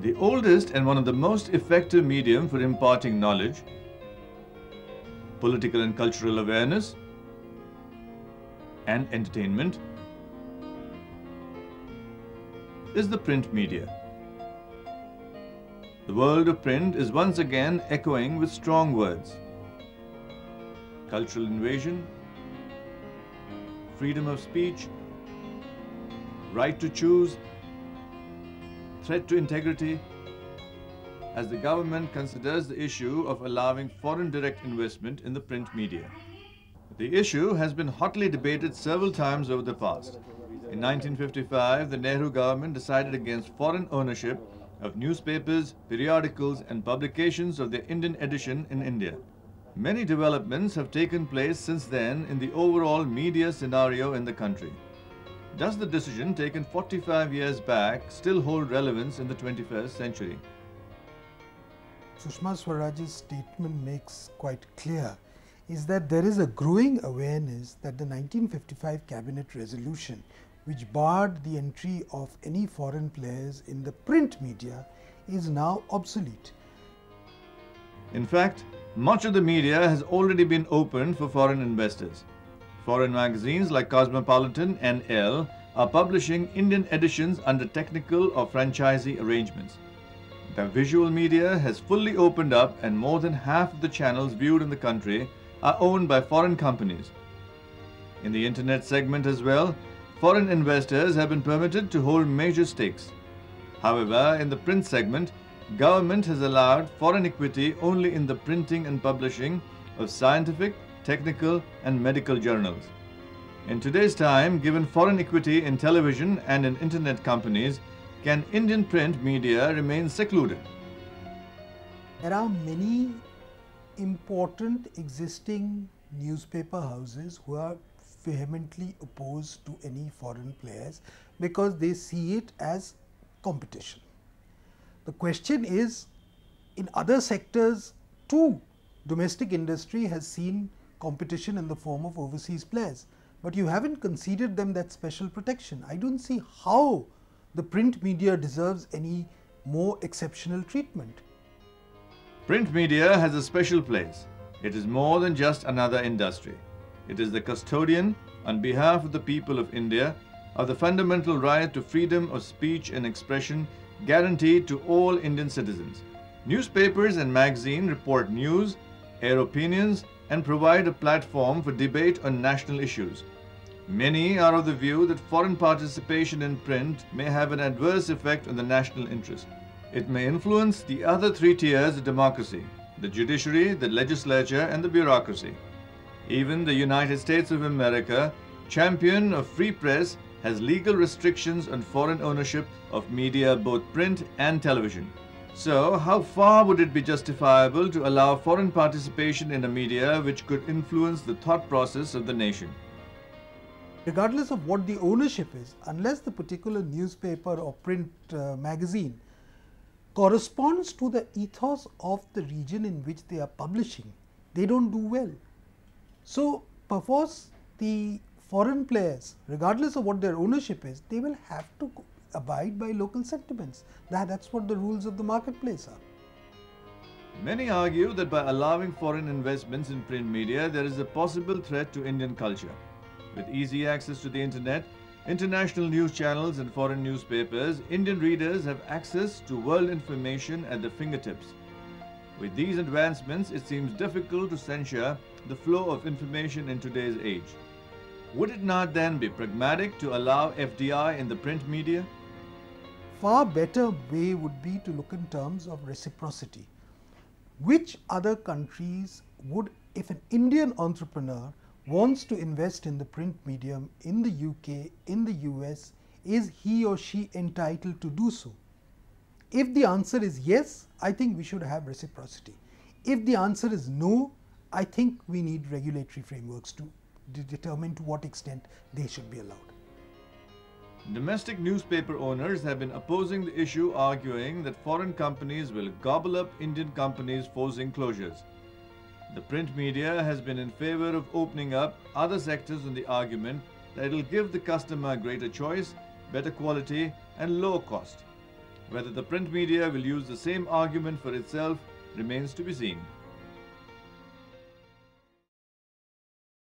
The oldest and one of the most effective medium for imparting knowledge, political and cultural awareness, and entertainment is the print media. The world of print is once again echoing with strong words. Cultural invasion, freedom of speech, right to choose, threat to integrity, as the government considers the issue of allowing foreign direct investment in the print media. The issue has been hotly debated several times over the past. In 1955, the Nehru government decided against foreign ownership of newspapers, periodicals, and publications of their Indian edition in India. Many developments have taken place since then in the overall media scenario in the country. Does the decision taken 45 years back still hold relevance in the 21st century? Sushma Swaraj's statement makes quite clear is that there is a growing awareness that the 1955 cabinet resolution, which barred the entry of any foreign players in the print media, is now obsolete. In fact, much of the media has already been opened for foreign investors. Foreign magazines like Cosmopolitan and Elle are publishing Indian editions under technical or franchisee arrangements. The visual media has fully opened up and more than half of the channels viewed in the country are owned by foreign companies. In the internet segment as well, foreign investors have been permitted to hold major stakes. However, in the print segment, government has allowed foreign equity only in the printing and publishing of scientific, technical and medical journals. In today's time, given foreign equity in television and in internet companies, can Indian print media remain secluded? There are many important existing newspaper houses who are vehemently opposed to any foreign players because they see it as competition. The question is, in other sectors too, domestic industry has seen competition in the form of overseas players, but you haven't conceded them that special protection. I don't see how the print media deserves any more exceptional treatment. Print media has a special place. It is more than just another industry. It is the custodian, on behalf of the people of India, of the fundamental right to freedom of speech and expression guaranteed to all Indian citizens. Newspapers and magazines report news, air opinions, and provide a platform for debate on national issues. Many are of the view that foreign participation in print may have an adverse effect on the national interest. It may influence the other three tiers of democracy: the judiciary, the legislature, and the bureaucracy. Even the United States of America, champion of free press, has legal restrictions on foreign ownership of media, both print and television. So, how far would it be justifiable to allow foreign participation in a media which could influence the thought process of the nation? Regardless of what the ownership is, unless the particular newspaper or print magazine corresponds to the ethos of the region in which they are publishing, they don't do well. So, perforce the foreign players, regardless of what their ownership is, they will have to abide by local sentiments. That's what the rules of the marketplace are. Many argue that by allowing foreign investments in print media, there is a possible threat to Indian culture. With easy access to the internet, international news channels and foreign newspapers, Indian readers have access to world information at their fingertips. With these advancements, it seems difficult to censure the flow of information in today's age. Would it not then be pragmatic to allow FDI in the print media? Far better way would be to look in terms of reciprocity. Which other countries would, if an Indian entrepreneur wants to invest in the print medium in the UK, in the US, is he or she entitled to do so? If the answer is yes, I think we should have reciprocity. If the answer is no, I think we need regulatory frameworks to determine to what extent they should be allowed. Domestic newspaper owners have been opposing the issue, arguing that foreign companies will gobble up Indian companies, forcing closures. The print media has been in favor of opening up other sectors on the argument that it will give the customer greater choice, better quality and lower cost. Whether the print media will use the same argument for itself remains to be seen.